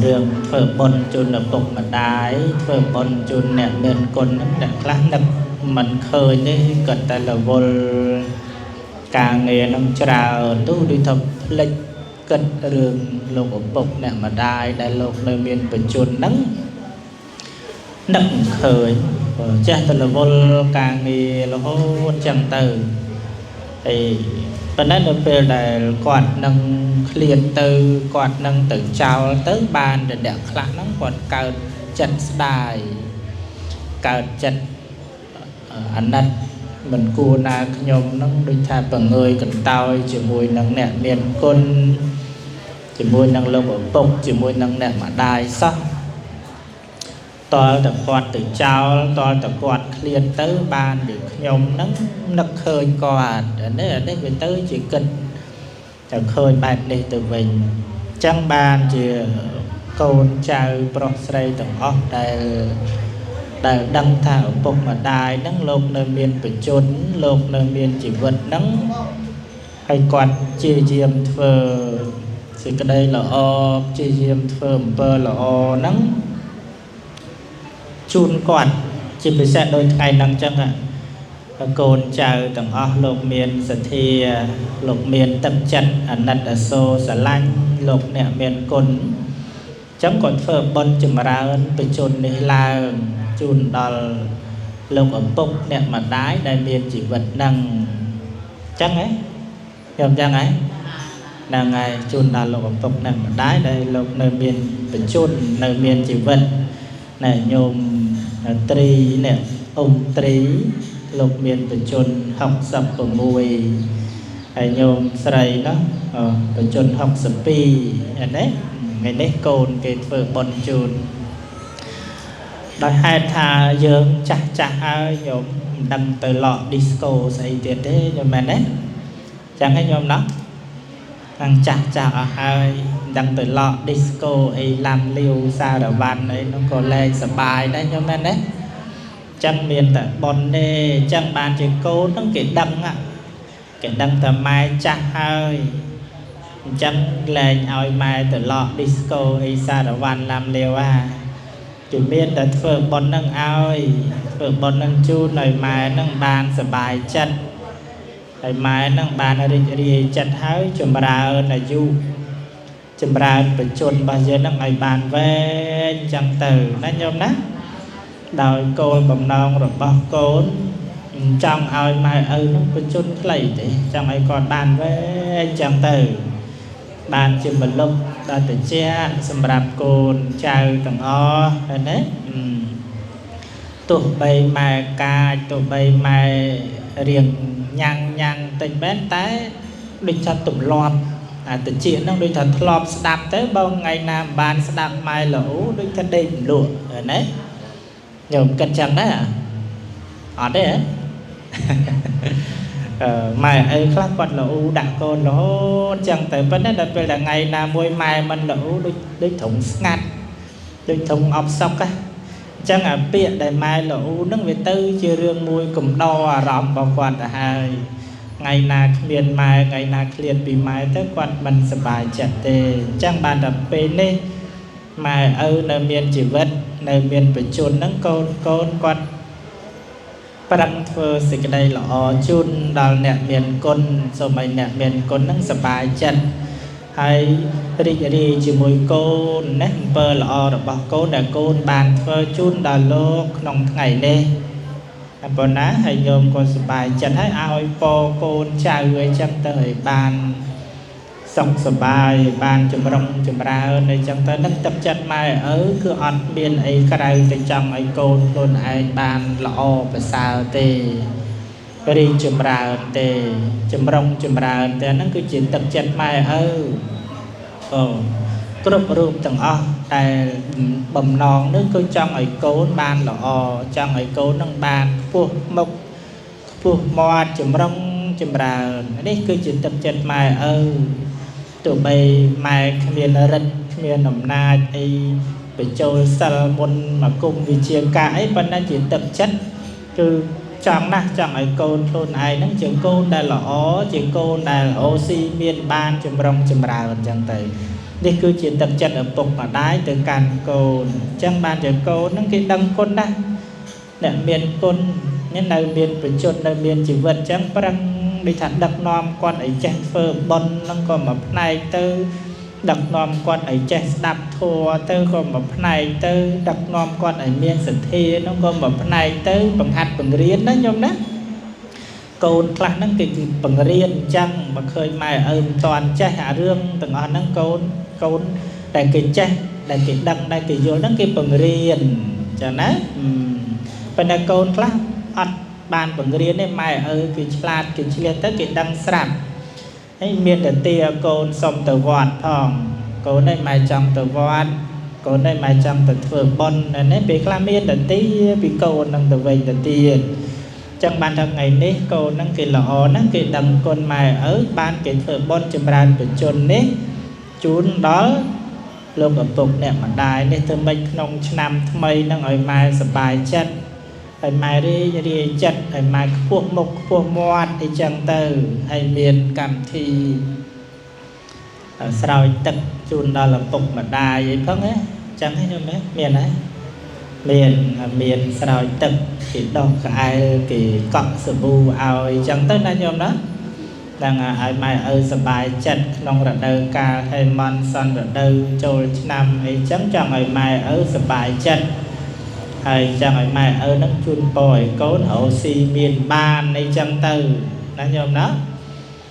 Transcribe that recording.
រឿងធ្វើបុណ្យជូនឪពុកម្ដាយធ្វើបុណ្យជូនអ្នកមានគុណអ្នកខ្លះនឹកមិនឃើញទេគាត់តែរវល់ការងារនឹងច្រើនទូដូចថាផ្លិចគិតរឿងលោកឪពុកអ្នកម្ដាយដែលលោកនៅមានបញ្ជនហ្នឹងនឹកមិនឃើញចេះតែរវល់ការងាររហូតចឹងទៅហើយប៉ុន្តែនៅពេលដែលគាត់នឹងឃ្លានទៅគាត់នឹងទៅចោលទៅបានតែអ្នកខ្លះហ្នឹងគាត់កើតចិត្តស្ដាយកើតចិត្តអាណិតមិនគួរណាខ្ញុំហ្នឹងដូចថាបង្ងើយកន្តើយជាមួយនឹងអ្នកមានគុណជាមួយនឹងលោកឪពុកជាមួយនឹងអ្នកម្ដាយសោះតលតែគាត់ទៅចោលតលតែគាត់ឃ្លានទៅបានពីខ្ញុំហ្នឹងនឹកឃើញគាត់នេះវាទៅជាគិតតែឃើញបែបនេះទៅវិញអញ្ចឹងបានជាកូនចៅប្រុសស្រីទាំងអស់ដែលដឹងថាឪពុកម្ដាយហ្នឹងលោកនៅមានបញ្ជនលោកនៅមានជីវិតហ្នឹងហើយគាត់ជាយាមធ្វើសេចក្តីល្អជាយាមធ្វើអំពើល្អហ្នឹងជូនគាត់ជាពិសេសដោយថ្ងៃហ្នឹងអញ្ចឹងកូនចៅទាំងអស់លោកមានសទ្ធាលោកមានទឹកចិត្តអាណិតអាសូរស្រឡាញ់លោកអ្នកមានគុណអញ្ចឹងគាត់ធ្វើបុណ្យចម្រើនបញ្ជននេះឡើងជូនដល់លោកឪពុកអ្នកម្ដាយដែលមានជីវិតហ្នឹងអញ្ចឹងហ៎ខ្ញុំអញ្ចឹងហ៎ហ្នឹងហើយជូនដល់លោកឪពុកអ្នកម្ដាយដែលលោកនៅមានបញ្ជននៅមានជីវិតណែញោមត្រីនេះអ៊ំត្រីលោកមានបញ្ជន66ហើយញោមស្រីនោះបញ្ជន62អានេះថ្ងៃនេះកូនគេធ្វើបុណ្យជូនដោយហេតុថាយើងចាស់ហើយញោមមិនដឹងទៅឡក disco ស្អីទៀតទេញោមមែនទេចឹងឯងញោមណោះខាងចាស់អស់ហើយមិនដឹងទៅឡក disco អីឡាំលាវសារវ៉ាន់អីនោះក៏លេងសប្បាយដែរញោមមែនទេចឹងមានតែប៉ុនទេចឹងបានជាកូនហ្នឹងគេដឹងតែម៉ែចាស់ហើយអញ្ចឹងលែងឲ្យម៉ែទៅឡក disco អីសារវ៉ាន់ឡាំលាវគឺមានតែធ្វើប៉ុនហ្នឹងឲ្យធ្វើប៉ុនហ្នឹងជូនឲ្យម៉ែហ្នឹងបានសប្បាយចិត្តហើយម៉ែហ្នឹងបានរីករាយចិត្តហើយចម្រើនអាយុចម្រើនបញ្ជនរបស់យើងហ្នឹងឲ្យបានវែងចឹងទៅណាញោមណាដោយគោលបំណងរបស់កូនចង់ឲ្យម៉ែឪហ្នឹងបញ្ជនខ្លីទេចង់ឲ្យគាត់បានវែងចឹងទៅបានជាមលុបដល់តិចសម្រាប់កូនចៅទាំងអស់ហើយណាទោះបីម៉ែកាចទោះបីម៉ែរៀងញ៉ាំងតិចមែនតែដូចថាទម្លាប់អាតិចហ្នឹងដូចថាធ្លាប់ស្ដាប់ទៅបើថ្ងៃណាមិនបានស្ដាប់ម៉ែល្អដូចថាដេកមលក់ហើយណាញោមគិតចឹងណាអត់ទេម៉ែអីខ្លះគាត់ល្អដាក់កូនរហូតចឹងទៅប៉ុន្តែដល់ពេលថ្ងៃណាមួយម៉ែមិនល្អដូចត្រង់ស្ងាត់ដូចត្រង់អបសុកអញ្ចឹងអាពាក្យដែលម៉ែល្អហ្នឹងវាទៅជារឿងមួយកំដរអារម្មណ៍របស់គាត់ទៅហើយថ្ងៃណាគ្មានម៉ែថ្ងៃណាឃ្លានពីម៉ែទៅគាត់មិនសប្បាយចិត្តទេអញ្ចឹងបានដល់ពេលនេះម៉ែឪនៅមានជីវិតនៅមានបញ្ជនហ្នឹងកូនគាត់ប្រឹងធ្វើសេចក្តីល្អជូនដល់អ្នកមានគុណសូមឲ្យអ្នកមានគុណហ្នឹងសប្បាយចិត្តហើយរីករាយជាមួយកូនណាអំពើល្អរបស់កូនដែលកូនបានធ្វើជូនដល់លោកក្នុងថ្ងៃនេះប៉ុណ្ណាហើយញោមក៏សប្បាយចិត្តហើយឲ្យពរកូនចៅអីចឹងទៅឲ្យបានសុខសប្បាយបានចម្រុងចម្រើនអីចឹងទៅនឹងទឹកចិត្តម៉ែឪគឺអត់មានអីក្រៅទៅចង់ឲ្យកូនខ្លួនឯងបានល្អប្រសើរទេរីកចម្រើនទេចម្រុងចម្រើនទេហ្នឹងគឺជាទឹកចិត្តម៉ែឪគ្រប់រូបទាំងអស់តែបំណងនេះគឺចង់ឲ្យកូនបានល្អចង់ឲ្យកូននឹងបានខ្ពស់មុខខ្ពស់មាត់ចម្រុងចម្រើននេះគឺជាទឹកចិត្តម៉ែឪទោះបីម៉ែគ្មានរិទ្ធគ្មានអំណាចអីបញ្ចូលសិលមុនមកគុំវិជាការអីប៉ុន្តែជាទឹកចិត្តគឺចង់ណាស់ចង់ឲ្យកូនខ្លួនឯងហ្នឹងជាកូនដែលល្អជាកូនដែលអូស៊ីមានបានចម្រុងចម្រើនអញ្ចឹងទៅ នេះគឺជាទឹកចិត្តឪពុកម្ដាយទៅកាន់កូនអញ្ចឹងបានជាកូនហ្នឹងគេដឹងគុណណាស់អ្នកមានគុណនេះនៅមានប្រជញ្ញនៅមានជីវិតអញ្ចឹងប្រឹងដូចថាដឹកនាំគាត់ឲ្យចេះធ្វើបុណ្យហ្នឹងក៏មួយផ្នែកទៅដឹកនាំគាត់ឲ្យចេះស្ដាប់ធម៌ទៅក៏មួយផ្នែកទៅដឹកនាំគាត់ឲ្យមានសទ្ធាហ្នឹងក៏មួយផ្នែកទៅបង្ហាត់បង្រៀនណាញោមណាកូនខ្លះហ្នឹងគេគឺបង្រៀនអញ្ចឹងបើឃើញម៉ែឪមិនតាន់ចេះអារឿងទាំងអស់ហ្នឹងកូនដែលគេចេះដែលគេដឹងដែលគេយល់ហ្នឹងគេបង្រៀនអញ្ចឹងណាប៉ុន្តែកូនខ្លះអត់បានបង្រៀនទេម៉ែឪគេឆ្លាតគេឆ្លៀតទៅគេដឹងស្រាប់ហើយមានតែទាកូនសុំទៅវត្តផងកូនឯងម៉ែចង់ទៅវត្តកូនឯងម៉ែចង់ទៅធ្វើបុណ្យនេះពេលខ្លះមានតែទាពីកូននឹងទៅវិញទៅទៀតចឹងបានថាថ្ងៃនេះកូនហ្នឹងគេល្អណាស់គេដឹងគុណម៉ែឪបានគេធ្វើបុណ្យចម្រើនបច្ចុប្បន្ននេះជូនដល់លោកឪពុកអ្នកម្ដាយនេះធ្វើម៉េចក្នុងឆ្នាំថ្មីហ្នឹងឲ្យម៉ែសប្បាយចិត្តឲ្យម៉ែរីចិត្តឲ្យម៉ែខ្ពស់មុខខ្ពស់មាត់អីចឹងទៅហើយមានកម្មវិធីស្រោចទឹកជូនដល់ឪពុកម្ដាយអីផងណាចឹងហ្នឹងញោមណាមានហើយមានស្រោចទឹកគេដោះក្អែលគេកក់សាប៊ូឲ្យចឹងទៅណាញោមណាđangឲ្យម៉ែឪសប្បាយចិត្តក្នុងរដូវកាលហេមន្តសន្នរដូវចូលឆ្នាំអីចឹងចង់ឲ្យម៉ែឪសប្បាយចិត្តហើយចង់ឲ្យម៉ែឪនឹងជូនពរឲ្យកូនរកស៊ីមានបានអីចឹងទៅណាញោមណា